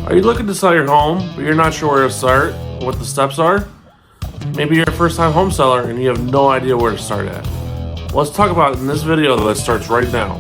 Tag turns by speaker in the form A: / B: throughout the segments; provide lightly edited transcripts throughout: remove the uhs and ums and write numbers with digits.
A: Are you looking to sell your home, but you're not sure where to start, what the steps are? Maybe you're a first-time home seller and you have no idea where to start at. Well, let's talk about it in this video that starts right now.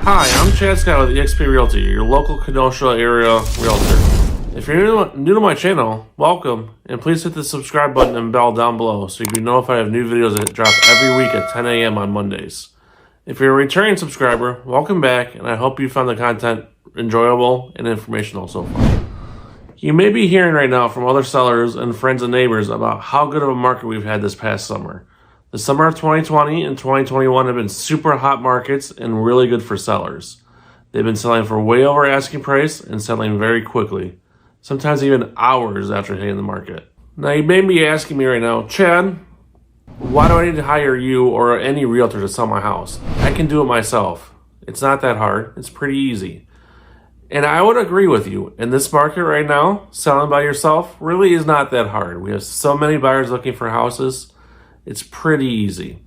A: Hi, I'm Chad Scott with eXp Realty, your local Kenosha area realtor. If you're new to my channel, welcome, and please hit the subscribe button and bell down below so you can be notified of new videos that drop every week at 10 a.m. on Mondays. If you're a returning subscriber, welcome back, and I hope you found the content enjoyable and informational so far. You may be hearing right now from other sellers and friends and neighbors about how good of a market we've had this past summer. The summer of 2020 and 2021 have been super hot markets and really good for sellers. They've been selling for way over asking price and selling very quickly, sometimes even hours after hitting the market. Now you may be asking me right now, Chad, why do I need to hire you or any realtor to sell my house? I can do it myself. It's not that hard. It's pretty easy. And I would agree with you. In this market right now, selling by yourself really is not that hard. We have so many buyers looking for houses. It's pretty easy.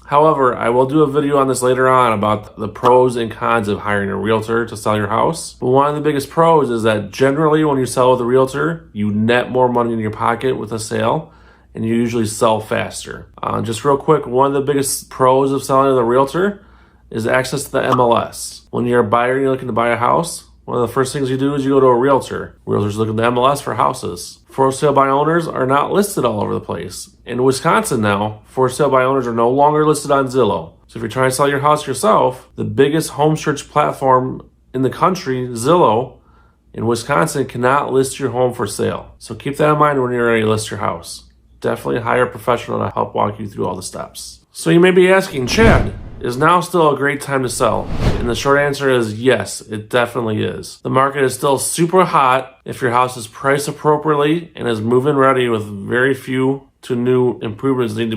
A: However, I will do a video on this later on about the pros and cons of hiring a realtor to sell your house. But one of the biggest pros is that generally when you sell with a realtor, you net more money in your pocket with a sale, and you usually sell faster. Just real quick, one of the biggest pros of selling with a realtor is access to the MLS. When you're a buyer and you're looking to buy a house, one of the first things you do is you go to a realtor. Realtors look at the MLS for houses. For sale by owners are not listed all over the place. In Wisconsin now, for sale by owners are no longer listed on Zillow. So if you're trying to sell your house yourself, the biggest home search platform in the country, Zillow, in Wisconsin cannot list your home for sale. So keep that in mind when you're ready to list your house. Definitely hire a professional to help walk you through all the steps. So you may be asking, Chad, is now still a great time to sell? And the short answer is yes, it definitely is. The market is still super hot if your house is priced appropriately and is move-in ready with very few to new improvements need to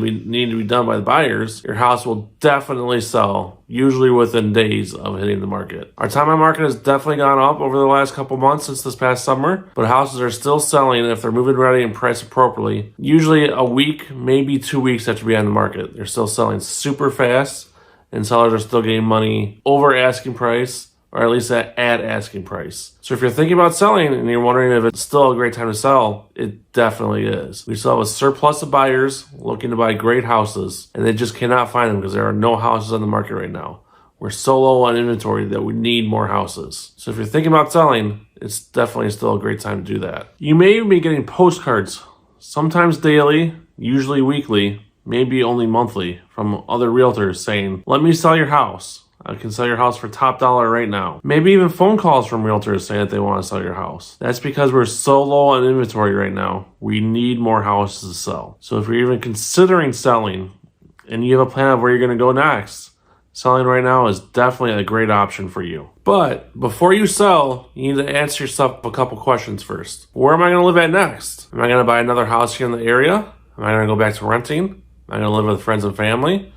A: be done by the buyers. Your house will definitely sell, usually within days of hitting the market. Our time on market has definitely gone up over the last couple months since this past summer, but houses are still selling if they're move-in ready and priced appropriately. Usually a week, maybe 2 weeks after being on the market. They're still selling super fast, and sellers are still getting money over asking price, or at least at asking price. So if you're thinking about selling and you're wondering if it's still a great time to sell, it definitely is. We still have a surplus of buyers looking to buy great houses, and they just cannot find them because there are no houses on the market right now. We're so low on inventory that we need more houses. So if you're thinking about selling, it's definitely still a great time to do that. You may even be getting postcards, sometimes daily, usually weekly, maybe only monthly, from other realtors saying, let me sell your house. I can sell your house for top dollar right now. Maybe even phone calls from realtors saying that they want to sell your house. That's because we're so low on inventory right now. We need more houses to sell. So if you're even considering selling and you have a plan of where you're going to go next, selling right now is definitely a great option for you. But before you sell, you need to answer yourself a couple questions first. Where am I going to live at next? Am I going to buy another house here in the area? Am I going to go back to renting? Am I going to live with friends and family?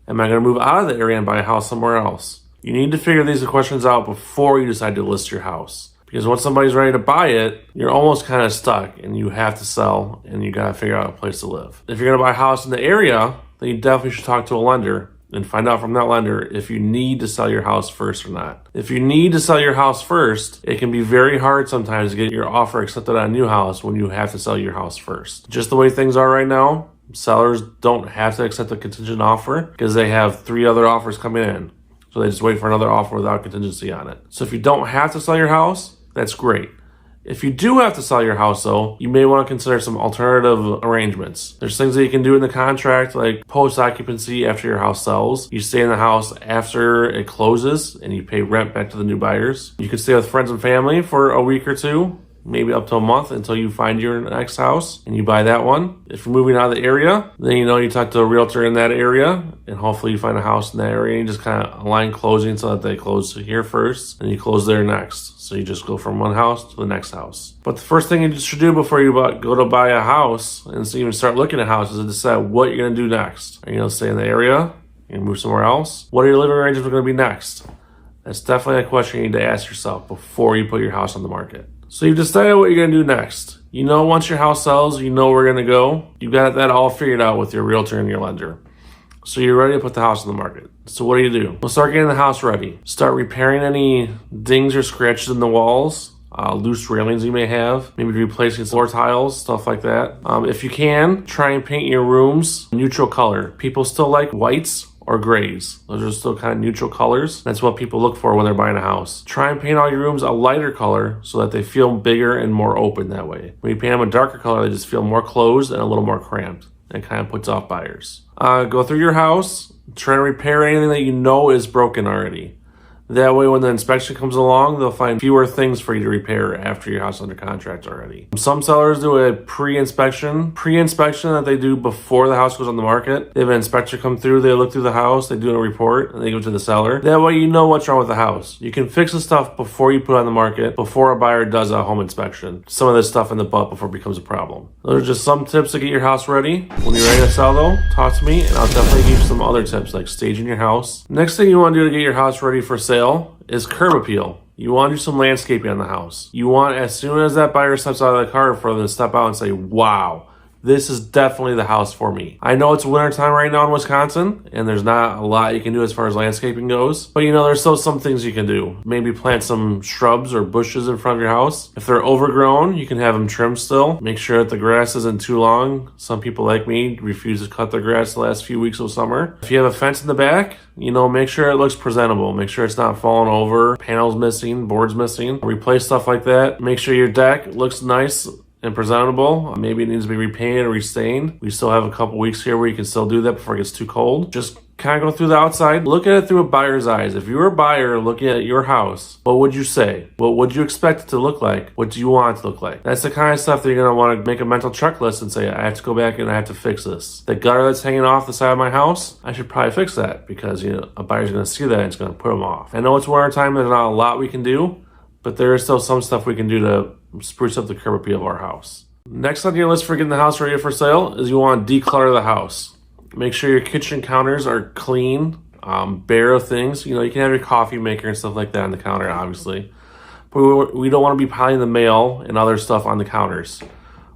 A: Am I going to move out of the area and buy a house somewhere else? You need to figure these questions out before you decide to list your house. Because once somebody's ready to buy it, you're almost kind of stuck and you have to sell and you got to figure out a place to live. If you're going to buy a house in the area, then you definitely should talk to a lender and find out from that lender if you need to sell your house first or not. If you need to sell your house first, it can be very hard sometimes to get your offer accepted on a new house when you have to sell your house first. Just the way things are right now, sellers don't have to accept a contingent offer because they have 3 other offers coming in. So they just wait for another offer without contingency on it. So if you don't have to sell your house, that's great. If you do have to sell your house though, you may want to consider some alternative arrangements. There's things that you can do in the contract like post-occupancy after your house sells. You stay in the house after it closes and you pay rent back to the new buyers. You can stay with friends and family for a week or 2, maybe up to a month until you find your next house and you buy that one. If you're moving out of the area, then you talk to a realtor in that area and hopefully you find a house in that area and you just kind of align closing so that they close here first and you close there next. So you just go from one house to the next house. But the first thing you should do before you go to buy a house and even start looking at houses is decide what you're going to do next. Are you going to stay in the area? Are you going to move somewhere else? What are your living arrangements going to be next? That's definitely a question you need to ask yourself before you put your house on the market. So you've decided what you're going to do next. You know, once your house sells, you know where you're going to go. You got that all figured out with your realtor and your lender. So you're ready to put the house on the market. So what do? We'll start getting the house ready. Start repairing any dings or scratches in the walls, loose railings you may have, maybe replacing floor tiles, stuff like that. If you can, try and paint your rooms neutral color. People still like whites or grays. Those are still kind of neutral colors. That's what people look for when they're buying a house. Try and paint all your rooms a lighter color so that they feel bigger and more open that way. When you paint them a darker color, they just feel more closed and a little more cramped. It kind of puts off buyers. Go through your house, try to repair anything that you know is broken already. That way, when the inspection comes along, they'll find fewer things for you to repair after your house is under contract already. Some sellers do a pre-inspection that they do before the house goes on the market. They have an inspector come through, they look through the house, they do a report, and they give it to the seller. That way, you know what's wrong with the house. You can fix the stuff before you put it on the market, before a buyer does a home inspection. Some of this stuff in the butt before it becomes a problem. Those are just some tips to get your house ready. When you're ready to sell, though, talk to me, and I'll definitely give you some other tips like staging your house. Next thing you want to do to get your house ready for sale is curb appeal. You want to do some landscaping on the house. You want, as soon as that buyer steps out of the car, for them to step out and say, wow, this is definitely the house for me. I know it's wintertime right now in Wisconsin, and there's not a lot you can do as far as landscaping goes, but there's still some things you can do. Maybe plant some shrubs or bushes in front of your house. If they're overgrown, you can have them trimmed still. Make sure that the grass isn't too long. Some people like me refuse to cut their grass the last few weeks of summer. If you have a fence in the back, make sure it looks presentable. Make sure it's not falling over, panels missing, boards missing. Replace stuff like that. Make sure your deck looks nice and presentable. Maybe it needs to be repainted or restained. We still have a couple weeks here where you can still do that before it gets too cold. Just kind of go through the outside. Look at it through a buyer's eyes. If you were a buyer looking at your house, what would you say? What would you expect it to look like? What do you want it to look like? That's the kind of stuff that you're going to want to make a mental checklist and say, I have to go back and I have to fix this. The gutter that's hanging off the side of my house, I should probably fix that because a buyer's going to see that and it's going to put them off. I know it's winter time. There's not a lot we can do, but there is still some stuff we can do to spruce up the curb appeal of our house. Next on your list for getting the house ready for sale is you want to declutter the house. Make sure your kitchen counters are clean, bare of things. You can have your coffee maker and stuff like that on the counter, obviously. But we don't want to be piling the mail and other stuff on the counters.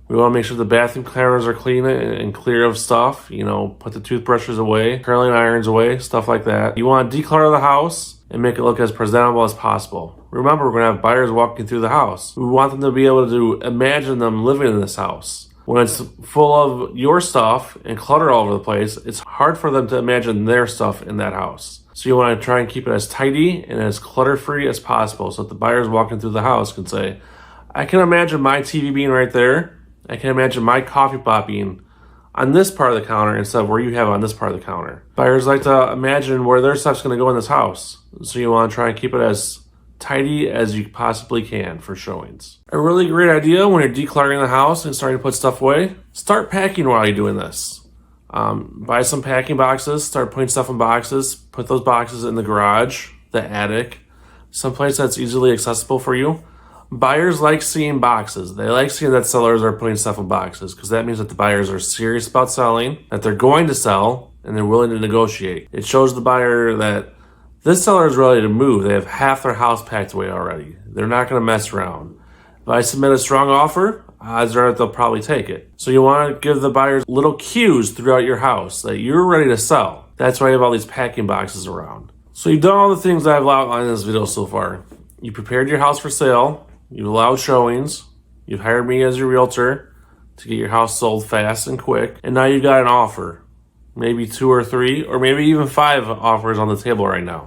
A: We want to make sure the bathroom counters are clean and clear of stuff. Put the toothbrushes away, curling irons away, stuff like that. You want to declutter the house and make it look as presentable as possible. Remember, we're going to have buyers walking through the house. We want them to be able to imagine them living in this house. When it's full of your stuff and clutter all over the place, it's hard for them to imagine their stuff in that house. So you want to try and keep it as tidy and as clutter-free as possible so that the buyers walking through the house can say, I can imagine my TV being right there. I can imagine my coffee pot being on this part of the counter instead of where you have it on this part of the counter. Buyers like to imagine where their stuff's going to go in this house. So you want to try and keep it as tidy as you possibly can for showings. A really great idea when you're decluttering the house and starting to put stuff away, start packing while you're doing this. Buy some packing boxes, start putting stuff in boxes, put those boxes in the garage, the attic, someplace that's easily accessible for you. Buyers like seeing boxes. They like seeing that sellers are putting stuff in boxes because that means that the buyers are serious about selling, that they're going to sell, and they're willing to negotiate. It shows the buyer that this seller is ready to move. They have half their house packed away already. They're not going to mess around. If I submit a strong offer, odds are that they'll probably take it. So you want to give the buyers little cues throughout your house that you're ready to sell. That's why you have all these packing boxes around. So you've done all the things that I've outlined in this video so far. You prepared your house for sale. You've allowed showings. You've hired me as your realtor to get your house sold fast and quick. And now you've got an offer. Maybe 2 or 3, or maybe even 5 offers on the table right now.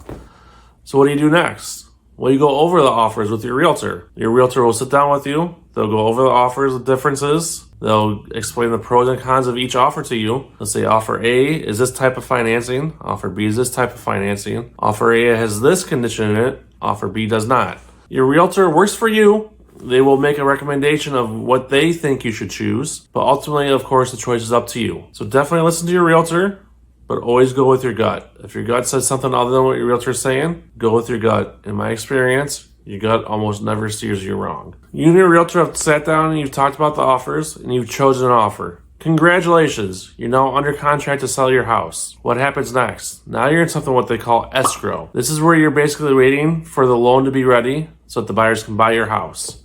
A: So what do you do next? Well, you go over the offers with your realtor. Your realtor will sit down with you. They'll go over the offers, the differences. They'll explain the pros and cons of each offer to you. They'll say offer A is this type of financing. Offer B is this type of financing. Offer A has this condition in it. Offer B does not. Your realtor works for you. They will make a recommendation of what they think you should choose, but ultimately, of course, the choice is up to you. So definitely listen to your realtor, but always go with your gut. If your gut says something other than what your realtor is saying, go with your gut. In my experience, your gut almost never steers you wrong. You and your realtor have sat down and you've talked about the offers and you've chosen an offer. Congratulations, you're now under contract to sell your house. What happens next? Now you're in something what they call escrow. This is where you're basically waiting for the loan to be ready so that the buyers can buy your house.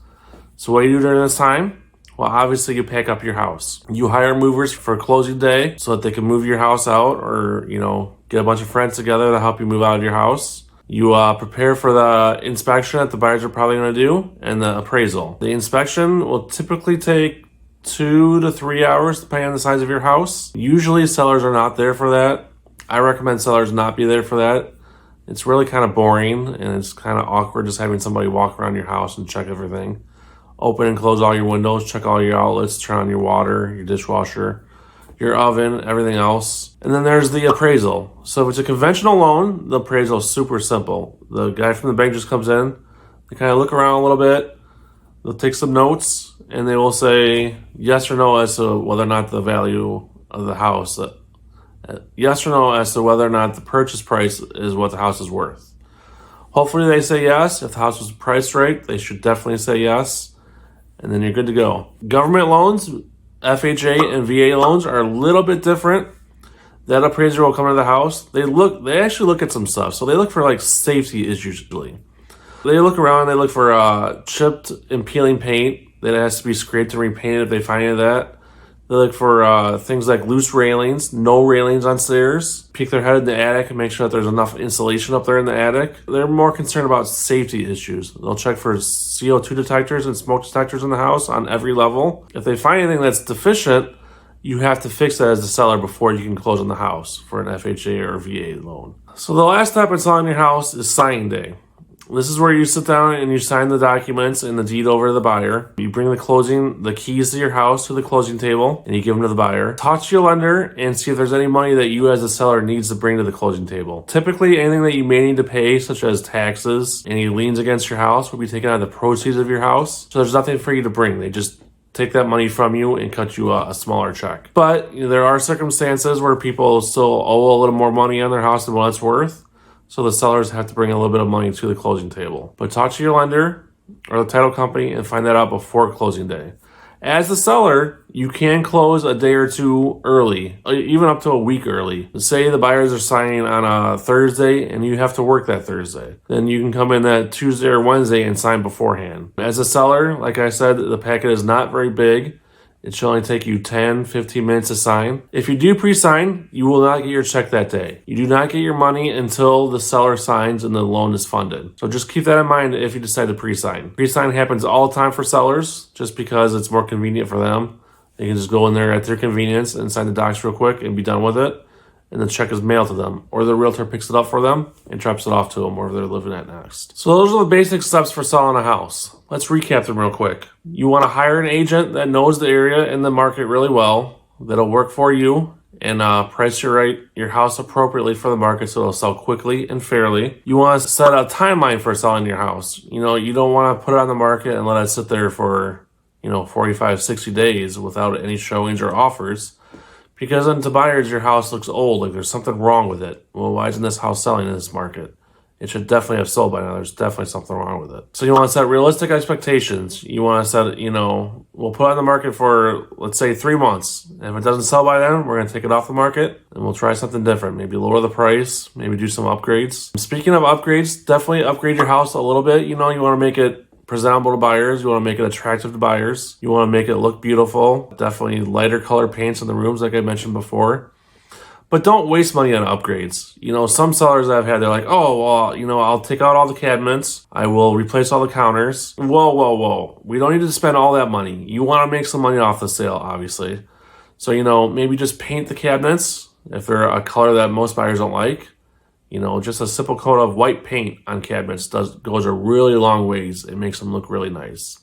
A: So what do you do during this time? Well, obviously you pack up your house. You hire movers for closing day so that they can move your house out, or, get a bunch of friends together to help you move out of your house. You prepare for the inspection that the buyers are probably going to do, and the appraisal. The inspection will typically take 2 to 3 hours depending on the size of your house. Usually sellers are not there for that. I recommend sellers not be there for that. It's really kind of boring, and it's kind of awkward just having somebody walk around your house and check everything. Open and close all your windows, check all your outlets, turn on your water, your dishwasher, your oven, everything else. And then there's the appraisal. So if it's a conventional loan, the appraisal is super simple. The guy from the bank just comes in, they kind of look around a little bit, they'll take some notes, and they will say yes or no as to whether or not the value of the house, yes or no as to whether or not the purchase price is what the house is worth. Hopefully they say yes. If the house was priced right, they should definitely say yes. And then you're good to go. Government loans, FHA and VA loans, are a little bit different. That appraiser will come into the house. They actually look at some stuff. So they look for safety issues usually. They look around, they look for chipped and peeling paint that has to be scraped and repainted if they find any of that. They look for things like loose railings, no railings on stairs. Peek their head in the attic and make sure that there's enough insulation up there in the attic. They're more concerned about safety issues. They'll check for CO2 detectors and smoke detectors in the house on every level. If they find anything that's deficient, you have to fix that as the seller before you can close on the house for an FHA or VA loan. So the last step in selling your house is signing day. This is where you sit down and you sign the documents and the deed over to the buyer. You bring the keys to your house to the closing table, and you give them to the buyer. Talk to your lender and see if there's any money that you as a seller needs to bring to the closing table. Typically, anything that you may need to pay, such as taxes, any liens against your house, will be taken out of the proceeds of your house. So there's nothing for you to bring. They just take that money from you and cut you a smaller check. But there are circumstances where people still owe a little more money on their house than what it's worth. So the sellers have to bring a little bit of money to the closing table. But talk to your lender or the title company and find that out before closing day. As the seller, you can close a day or two early, even up to a week early. Say the buyers are signing on a Thursday and you have to work that Thursday. Then you can come in that Tuesday or Wednesday and sign beforehand. As a seller, like I said, the packet is not very big. It should only take you 10, 15 minutes to sign. If you do pre-sign, you will not get your check that day. You do not get your money until the seller signs and the loan is funded. So just keep that in mind if you decide to pre-sign. Pre-sign happens all the time for sellers just because it's more convenient for them. They can just go in there at their convenience and sign the docs real quick and be done with it. And the check is mailed to them, or the realtor picks it up for them and drops it off to them wherever they're living at next. So those are the basic steps for selling a house. Let's recap them real quick. You want to hire an agent that knows the area and the market really well, that'll work for you and price your house appropriately for the market so it'll sell quickly and fairly. You want to set a timeline for selling your house. You don't want to put it on the market and let it sit there for 45, 60 days without any showings or offers. Because then to buyers, your house looks old, like there's something wrong with it. Well, why isn't this house selling in this market? It should definitely have sold by now. There's definitely something wrong with it. So you want to set realistic expectations. You want to set, we'll put it on the market for, let's say, 3 months. And if it doesn't sell by then, we're going to take it off the market and we'll try something different. Maybe lower the price, maybe do some upgrades. Speaking of upgrades, definitely upgrade your house a little bit. You want to make it presentable to buyers. You want to make it attractive to buyers. You want to make it look beautiful. Definitely lighter color paints in the rooms like I mentioned before. But don't waste money on upgrades. Some sellers I've had, they're like, oh, well, I'll take out all the cabinets. I will replace all the counters. Whoa. We don't need to spend all that money. You want to make some money off the sale, obviously. So, maybe just paint the cabinets if they're a color that most buyers don't like. Just a simple coat of white paint on cabinets goes a really long ways. It makes them look really nice.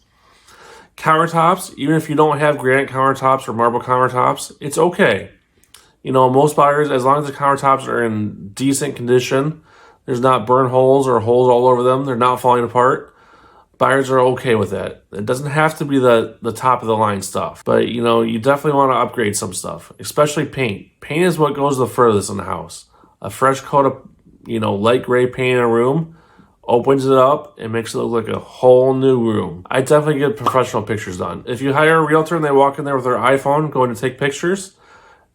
A: Countertops, even if you don't have granite countertops or marble countertops, it's okay. Most buyers, as long as the countertops are in decent condition, there's not burn holes or holes all over them, they're not falling apart, buyers are okay with that. It doesn't have to be the top of the line stuff, but you definitely want to upgrade some stuff, especially paint. Paint is what goes the furthest in the house. A fresh coat of light gray paint in a room opens it up and makes it look like a whole new room. I definitely get professional pictures done. If you hire a realtor and they walk in there with their iPhone going to take pictures,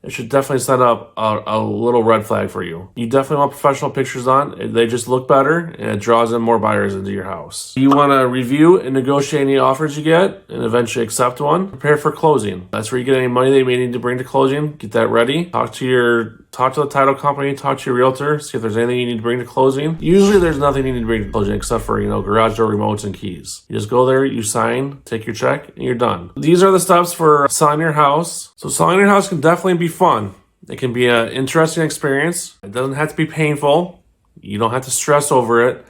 A: it should definitely set up a little red flag for you. You definitely want professional pictures on. They just look better and it draws in more buyers into your house. You want to review and negotiate any offers you get and eventually accept one. Prepare for closing. That's where you get any money they may need to bring to closing. Get that ready. Talk to the title company, talk to your realtor, see if there's anything you need to bring to closing. Usually there's nothing you need to bring to closing except for, garage door remotes and keys. You just go there, you sign, take your check, and you're done. These are the steps for selling your house. So selling your house can definitely be fun. It can be an interesting experience. It doesn't have to be painful. You don't have to stress over it.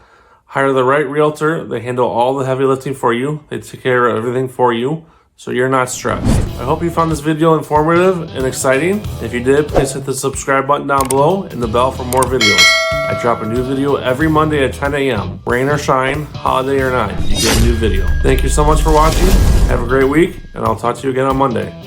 A: Hire the right realtor. They handle all the heavy lifting for you. They take care of everything for you, so you're not stressed. I hope you found this video informative and exciting. If you did, please hit the subscribe button down below and the bell for more videos. I drop a new video every Monday at 10 a.m. Rain or shine, holiday or not, you get a new video. Thank you so much for watching. Have a great week, and I'll talk to you again on Monday.